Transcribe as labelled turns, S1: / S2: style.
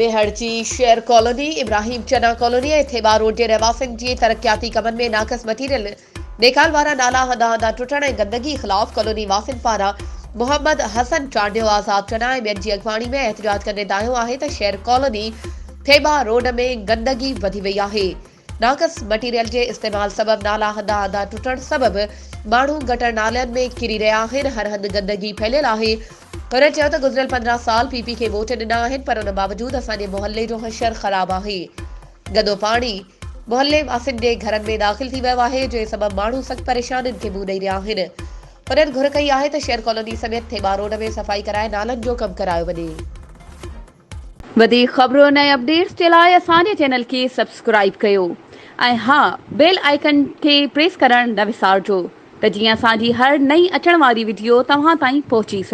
S1: मेहर जी share colony, Ibrahim चना colony ऐं थेबा road जे रहवासियुनि जी तरक़ियाती कमनि में नाक़स मटीरियल नेकाल वारा नाला हंधा हंधा टुटण ऐं गंदगी ख़िलाफ़ कॉलोनी वासियुनि पारां मोहम्मद हसन चांडियो आज़ाद चना ऐं ॿियनि जी अॻवानी में एहतजाज कंदे दायो आहे त शेयर कॉलोनी थेबा रोड में गंदगी वधी वई आहे। नाक़स मटीरियल जे इस्तेमाल सबबि नाला हंधा हंधा टुटण सबबि माण्हू गटर नालनि में किरी रहिया आहिनि। हर हंधि गंदगी फैलियल आहे। हुन चयो त गुज़िरियल 15 साल पीपी खे वोट ॾिना आहिनि, पर उन बावजूदि असांजे मुहले जो हशर ख़राब आहे। गंदो पाणी मुहले वासियुनि जे घरनि में दाख़िल थी वियो आहे, जंहिं सबबि माण्हू सख़्तु परेशानियुनि खे मुंहुं ॾेई रहिया आहिनि। हुननि घुर कई आहे त शेयर कॉलोनी समेत थेबा रोड में सफ़ाई कराए नालनि जो कमु करायो वञे।
S2: वधीक ख़बरुनि ऐं अपडेट्स जे लाइ असांजे चैनल खे सब्सक्राइब कयो ऐं हा, बेल आइकन खे प्रेस करणु न विसारिजो त जीअं असांजी हर नई अचण वारी वीडियो तव्हां ताईं पहुची सघे।